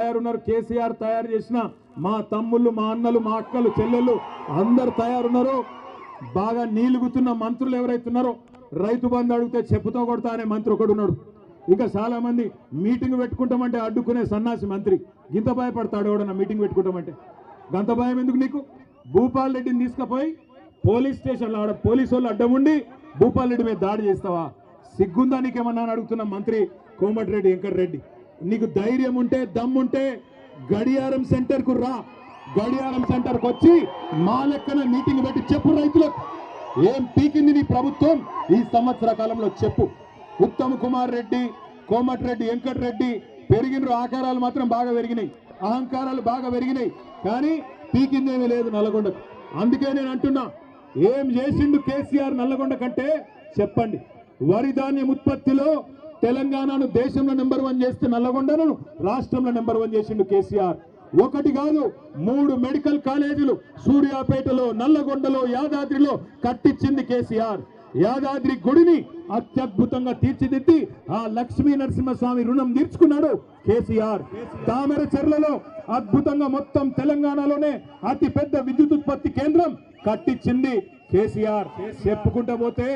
తయారున్నారు. కేసీఆర్ తయారు చేసిన మా తమ్ముళ్ళు, మా అన్నలు, మా అక్కలు, చెల్లెళ్ళు అందరు తయారున్నారు. బాగా నీలుగుతున్న మంత్రులు ఎవరైతున్నారో రైతు బంధు అడిగితే చెప్పుతో కొడతా అనే మంత్రి ఒకడు ఉన్నాడు. ఇంకా చాలా మంది మీటింగ్ పెట్టుకుంటామంటే అడ్డుకునే సన్నాసి మంత్రి. గింత భయపడతాడు ఎవడన్నా మీటింగ్ పెట్టుకుంటామంటే? గంత భయం ఎందుకు నీకు? భూపాల్ రెడ్డిని తీసుకుపోయి పోలీస్ స్టేషన్లో ఆడ పోలీసు వాళ్ళు అడ్డం ఉండి భూపాల్ రెడ్డి మీద దాడి చేస్తావా? సిగ్గుందా నీకేమన్నా అని అడుగుతున్న మంత్రి కోమటిరెడ్డి వెంకటరెడ్డి. నీకు ధైర్యం ఉంటే, దమ్ముంటే గడియారం సెంటర్కు రా. గడియారం సెంటర్కి వచ్చి మా లెక్కన మీటింగ్ పెట్టి చెప్పు రైతులకు ఏం పీకింది నీ ప్రభుత్వం ఈ సంవత్సర కాలంలో చెప్పు. ఉత్తమ్ కుమార్ రెడ్డి, కోమటిరెడ్డి వెంకటరెడ్డి పెరిగిన ఆకారాలు మాత్రం బాగా పెరిగినాయి, అహంకారాలు బాగా పెరిగినాయి, కానీ పీకిందేమీ లేదు నల్లగొండకు. అందుకే నేను అంటున్నా, ఏం చేసిండు కేసీఆర్ నల్లగొండ కంటే చెప్పండి. వరి ధాన్యం ఉత్పత్తిలో తెలంగాణను దేశంలో నెంబర్ 1 చేస్తే నల్లగొండను రాష్ట్రంలో నెంబర్ 1 చేసిండు కేసీఆర్. ఒకటి కాదు, 3 మెడికల్ కాలేజీలు సూర్యాపేటలో, నల్లగొండలో, యాదాద్రిలో కట్టించింది కేసీఆర్. యాదాద్రి గుడిని అత్యద్భుతంగా తీర్చిదిద్ది ఆ లక్ష్మీ నరసింహస్వామి రుణం తీర్చుకున్నాడు కేసీఆర్. తామర చెర్లలో అద్భుతంగా మొత్తం తెలంగాణలోనే అతి పెద్ద విద్యుత్ ఉత్పత్తి కేంద్రం కట్టించింది కేసీఆర్. చెప్పుకుంటా పోతే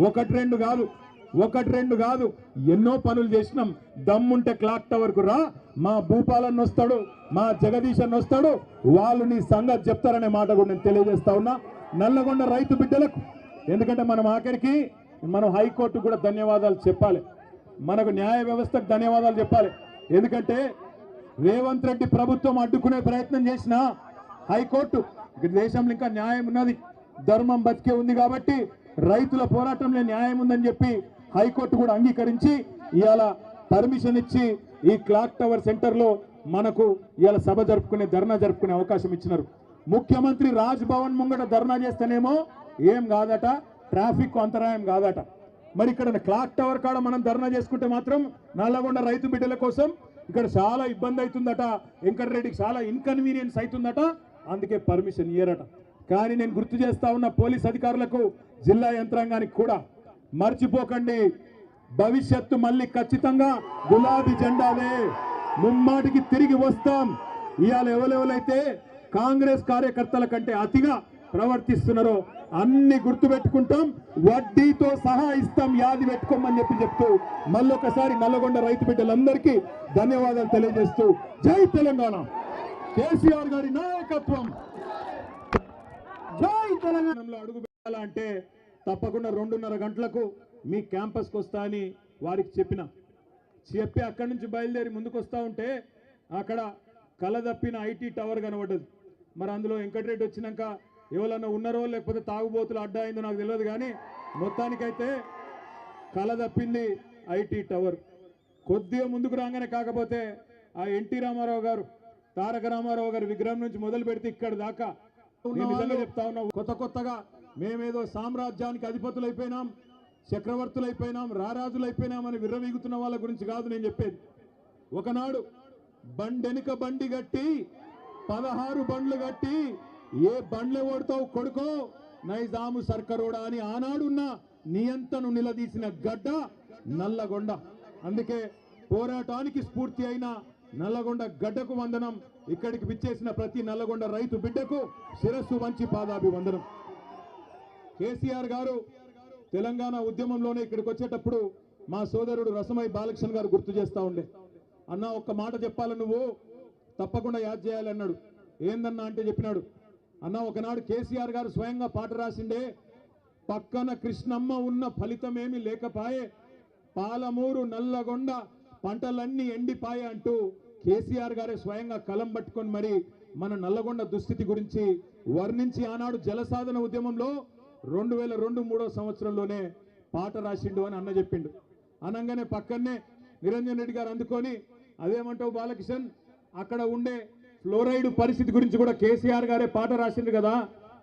ఒకటి రెండు కాదు ఎన్నో పనులు చేసినాం. దమ్ముంటే క్లాక్ టవర్ కు రా, మా భూపాలన్న వస్తాడు, మా జగదీశన్ వస్తాడు, వాళ్ళు నీ సంగతి చెప్తారనే మాట కూడా నేను తెలియజేస్తా ఉన్నా నల్లగొండ రైతు బిడ్డలకు. ఎందుకంటే మనం ఆఖరికి మనం హైకోర్టు కూడా ధన్యవాదాలు చెప్పాలి, మనకు న్యాయ వ్యవస్థకు ధన్యవాదాలు చెప్పాలి. ఎందుకంటే రేవంత్ రెడ్డి ప్రభుత్వం అడ్డుకునే ప్రయత్నం చేసిన హైకోర్టు, దేశంలో ఇంకా న్యాయం ఉన్నది, ధర్మం బతికే ఉంది కాబట్టి రైతుల పోరాటంలో న్యాయం ఉందని చెప్పి హైకోర్టు కూడా అంగీకరించి ఇవాళ పర్మిషన్ ఇచ్చి ఈ క్లాక్ టవర్ సెంటర్ లో మనకు ఇవాళ సభ జరుపుకునే, ధర్నా జరుపుకునే అవకాశం ఇచ్చినారు. ముఖ్యమంత్రి రాజ్ భవన్ ముంగట ధర్నా చేస్తేనేమో ఏం కాదట, ట్రాఫిక్ అంతరాయం కాదట. మరి ఇక్కడ క్లాక్ టవర్ కాడ మనం ధర్నా చేసుకుంటే మాత్రం నల్లగొండ రైతు బిడ్డల కోసం ఇక్కడ చాలా ఇబ్బంది అవుతుందట, వెంకటరెడ్డికి చాలా ఇన్కన్వీనియన్స్ అవుతుందట, అందుకే పర్మిషన్ ఇయ్యరట. కానీ నేను గుర్తు చేస్తా ఉన్న పోలీస్ అధికారులకు, జిల్లా యంత్రాంగానికి కూడా మర్చిపోకండి, భవిష్యత్తు మళ్ళీ ఖచ్చితంగా గులాబీ జెండాలే, ముమ్మాటికి తిరిగి వస్తాం. ఇవాళ ఎవరెవరైతే కాంగ్రెస్ కార్యకర్తల కంటే అతిగా ప్రవర్తిస్తున్నారో అన్ని గుర్తు పెట్టుకుంటాం, వడ్డీతో సహా ఇస్తాం, యాది పెట్టుకోమని చెప్తూ మళ్ళొకసారి నల్లగొండ రైతు బిడ్డలందరికీ ధన్యవాదాలు తెలియజేస్తూ జై తెలంగాణ, కేసీఆర్ గారి నాయకత్వం, జై తెలంగాణలో అడుగు పెట్టాలంటే తప్పకుండా 2:30 గంటలకు మీ క్యాంపస్కి వస్తా అని వారికి చెప్పి అక్కడి నుంచి బయలుదేరి ముందుకు వస్తూ ఉంటే అక్కడ కలదప్పిన ఐటీ టవర్ కనబడ్డది. మరి అందులో వెంకటరెడ్డి వచ్చినాక ఎవరన్నా ఉన్నారో లేకపోతే తాగుబోతులు అడ్డా అయిందో నాకు తెలియదు, కానీ మొత్తానికైతే కలదప్పింది ఐటీ టవర్. కొద్దిగా ముందుకు రాగానే కాకపోతే ఆ ఎన్టీ రామారావు గారు, తారక రామారావు గారి విగ్రహం నుంచి మొదలు పెడితే ఇక్కడ దాకా నేను నిజంగా చెప్తా ఉన్నా, కొత్తగా మేమేదో సామ్రాజ్యానికి అధిపతులు అయిపోయినాం, చక్రవర్తులు అయిపోయినాం, రారాజులు అయిపోయినామని విర్రవీగుతున్న వాళ్ళ గురించి కాదు నేను చెప్పేది. ఒకనాడు బండెనుక బండి గట్టి 16 బండ్లు గట్టి ఏ బండ్లు ఓడతావు కొడుకో నైజాము సర్కరోడా అని ఆనాడున్న నియంతను నిలదీసిన గడ్డ నల్లగొండ. అందుకే పోరాటానికి స్ఫూర్తి అయిన నల్లగొండ గడ్డకు వందనం. ఇక్కడికి విచ్చేసిన ప్రతి నల్లగొండ రైతు బిడ్డకు శిరస్సు వంచి పాదాభివందనం. కేసీఆర్ గారు తెలంగాణ ఉద్యమంలోనే ఇక్కడికి వచ్చేటప్పుడు మా సోదరుడు రసమై బాలకృష్ణ గారు గుర్తు చేస్తా ఉండే, అన్న ఒక్క మాట చెప్పాలి, నువ్వు తప్పకుండా యాద్ చేయాలి అన్నాడు. ఏందన్నా అంటే చెప్పినాడు, అన్న ఒకనాడు కేసీఆర్ గారు స్వయంగా పాట రాసిండే, పక్కన కృష్ణమ్మ ఉన్న ఫలితమేమి లేకపాయే, పాలమూరు నల్లగొండ పంటలన్నీ ఎండిపాయే అంటూ కేసీఆర్ గారే స్వయంగా కలం పట్టుకొని మరి మన నల్లగొండ దుస్థితి గురించి వర్ణించి ఆనాడు జలసాధన ఉద్యమంలో 2002-03 సంవత్సరంలోనే పాట రాసిండు అని అన్న చెప్పిండు. అనగానే పక్కనే నిరంజన్ రెడ్డి గారు అందుకొని అదేమంటావు బాలకృష్ణ, అక్కడ ఉండే ఫ్లోరైడ్ పరిస్థితి గురించి కూడా కేసీఆర్ గారే పాట రాసిండు కదా,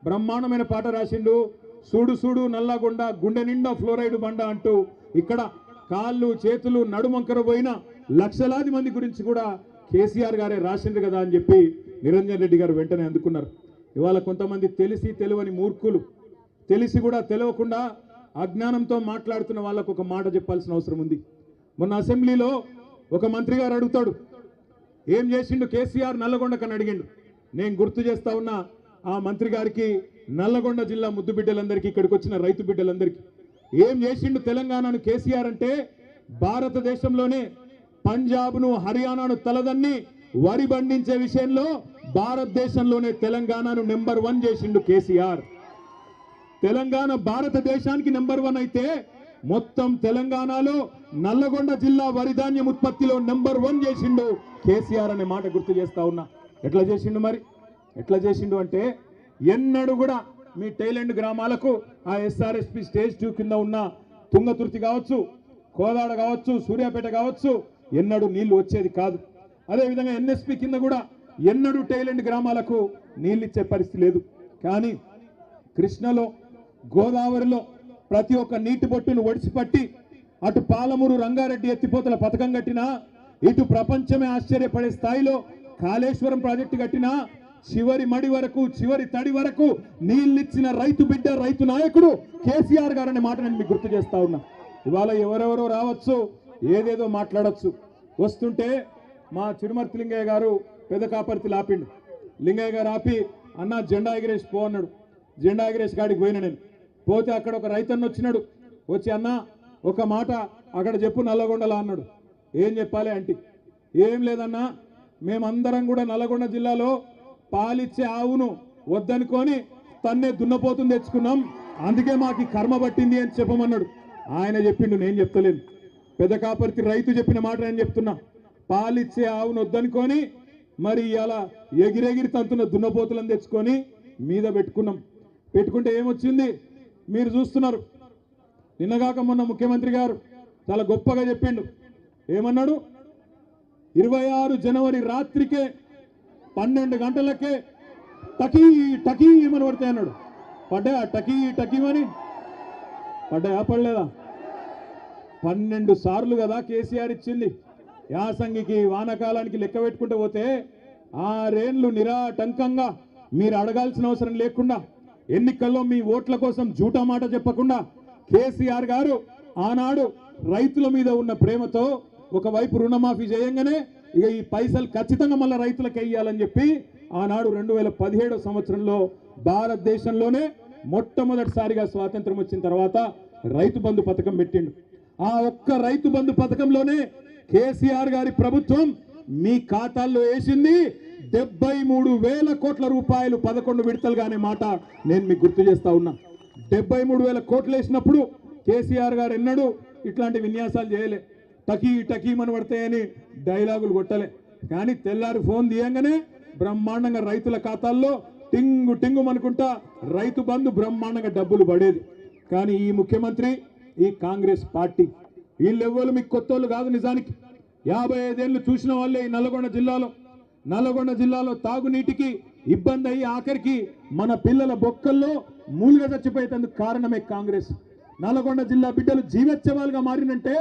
బ్రహ్మాండమైన పాట రాసిండు, సూడు సూడు నల్లగొండ గుండె నిండా ఫ్లోరైడ్ బండ అంటూ ఇక్కడ కాళ్ళు చేతులు నడుమంకర పోయిన లక్షలాది మంది గురించి కూడా కేసీఆర్ గారే రాసిండు కదా అని చెప్పి నిరంజన్ రెడ్డి గారు వెంటనే అందుకున్నారు. ఇవాళ కొంతమంది తెలిసి తెలియని మూర్ఖులు, తెలిసి కూడా తెలియకుండా అజ్ఞానంతో మాట్లాడుతున్న వాళ్ళకు ఒక మాట చెప్పాల్సిన అవసరం ఉంది. మొన్న అసెంబ్లీలో ఒక మంత్రి గారు అడుగుతాడు, ఏం చేసిండు కేసీఆర్ నల్లగొండకని అడిగిండు. నేను గుర్తు చేస్తా ఉన్నా ఆ మంత్రి గారికి, నల్లగొండ జిల్లా ముద్దు బిడ్డలందరికీ, ఇక్కడికి వచ్చిన రైతు బిడ్డలందరికీ ఏం చేసిండు తెలంగాణను కేసీఆర్ అంటే, భారతదేశంలోనే పంజాబ్ను హర్యానాను తలదన్ని వరి పండించే విషయంలో భారతదేశంలోనే తెలంగాణను నెంబర్ 1 చేసిండు కేసీఆర్. తెలంగాణ భారతదేశానికి నెంబర్ 1 అయితే మొత్తం తెలంగాణలో నల్లగొండ జిల్లా వరి ధాన్యం ఉత్పత్తిలో నెంబర్ 1 చేసిండు కేసీఆర్ అనే మాట గుర్తు చేస్తా ఉన్నా. ఎట్లా చేసిండు మరి? ఎట్లా చేసిండు అంటే, ఎన్నడూ కూడా మీ టైలెండ్ గ్రామాలకు ఆ ఎస్ఆర్ఎస్పి స్టేజ్ 2 కింద ఉన్న తుంగతుర్తి కావచ్చు, కోదాడ కావచ్చు, సూర్యాపేట కావచ్చు, ఎన్నడూ నీళ్లు వచ్చేది కాదు. అదేవిధంగా ఎన్ఎస్పి కింద కూడా ఎన్నడూ టైలెండ్ గ్రామాలకు నీళ్ళు ఇచ్చే పరిస్థితి లేదు. కానీ కృష్ణలో, గోదావరిలో ప్రతి ఒక్క నీటి బొట్టును ఒడిసిపట్టి అటు పాలమూరు రంగారెడ్డి ఎత్తిపోతల పథకం కట్టినా, ఇటు ప్రపంచమే ఆశ్చర్యపడే స్థాయిలో కాళేశ్వరం ప్రాజెక్టు కట్టినా, చివరి మడి వరకు, చివరి తడి వరకు నీళ్ళిచ్చిన రైతు బిడ్డ, రైతు నాయకుడు కేసీఆర్ గారు అనే మాట నేను మీకు గుర్తు చేస్తా ఉన్నా. ఇవాళ ఎవరెవరో రావచ్చు, ఏదేదో మాట్లాడచ్చు. వస్తుంటే మా చిరుమర్తి లింగయ్య గారు పెద్ద కాపర్తి లాపిండు. లింగయ్య గారు ఆపి, అన్న జెండా ఎగిరేసి పో అన్నాడు. జెండా ఎగిరేసి కాడికి పోయినా నేను. పోతే అక్కడ ఒక రైతన్న వచ్చినాడు. వచ్చి, అన్న ఒక మాట అక్కడ చెప్పు నల్లగొండలా అన్నాడు. ఏం చెప్పాలి అంటే, ఏం లేదన్నా, మేమందరం కూడా నల్లగొండ జిల్లాలో పాలిచ్చే ఆవును వద్దనుకొని తన్నే దున్నపోతుని తెచ్చుకున్నాం, అందుకే మాకు కర్మ పట్టింది అని చెప్పమన్నాడు. ఆయన చెప్పిండు, నేను చెప్తలేను. పెద్ద కాపర్తి రైతు చెప్పిన మాట నేను చెప్తున్నా. పాలిచ్చే ఆవును వద్దనుకొని మరి ఇలా ఎగిరెగిరి తంతున్న దున్నపోతులను తెచ్చుకొని మీద పెట్టుకున్నాం. పెట్టుకుంటే ఏమొచ్చింది మీరు చూస్తున్నారు. నిన్నగాక మొన్న ముఖ్యమంత్రి గారు చాలా గొప్పగా చెప్పిండు. ఏమన్నాడు? 26 జనవరి రాత్రికే 12 గంటలకే టకీ టకీ ఏమని పడతాయి అన్నాడు. పడ్డా టకీ టకీమని? పడ్డాయా? పడలేదా? 12 సార్లు కదా కేసీఆర్ ఇచ్చింది. యాసంగికి, వానకాలానికి లెక్క పెట్టుకుంటూ పోతే 6 ఏళ్లు నిరాటంకంగా మీరు అడగాల్సిన అవసరం లేకుండా, ఎన్నికల్లో మీ ఓట్ల కోసం జూటా మాట చెప్పకుండా కేసీఆర్ గారు ఆనాడు రైతుల మీద ఉన్న ప్రేమతో ఒకవైపు రుణమాఫీ చేయంగానే ఇక ఈ పైసలు ఖచ్చితంగా మళ్ళీ రైతులకు వేయాలని చెప్పి ఆనాడు 2017 సంవత్సరంలో భారతదేశంలోనే మొట్టమొదటిసారిగా స్వాతంత్రం వచ్చిన తర్వాత రైతు బంధు పథకం పెట్టిండు. ఆ ఒక్క రైతు బంధు పథకంలోనే కేసీఆర్ గారి ప్రభుత్వం మీ ఖాతాల్లో వేసింది 73,000 కోట్ల రూపాయలు 11 విడతలుగా అనే మాట నేను మీకు గుర్తు చేస్తా ఉన్నా. 73,000 కోట్లు వేసినప్పుడు కేసీఆర్ గారు ఎన్నడూ ఇట్లాంటి విన్యాసాలు చేయలే. టకీ టకీమని పడతాయని డైలాగులు కొట్టలే. కానీ తెల్లారి ఫోన్ తీయంగానే బ్రహ్మాండంగా రైతుల ఖాతాల్లో టింగు టింగు అనుకుంటా రైతు బంధు బ్రహ్మాండంగా డబ్బులు పడేది. కానీ ఈ ముఖ్యమంత్రి, ఈ కాంగ్రెస్ పార్టీ వీళ్ళెవ్వరు మీకు కొత్తోళ్ళు కాదు. నిజానికి 55 ఏళ్ళు చూసిన వాళ్ళే ఈ నల్లగొండ జిల్లాలో తాగునీటికి ఇబ్బంది అయ్యి ఆఖరికి మన పిల్లల బొక్కల్లో మూలుగా చచ్చిపోయేందుకు కారణమే కాంగ్రెస్. నల్లగొండ జిల్లా బిడ్డలు జీవోత్సవాలుగా మారినంటే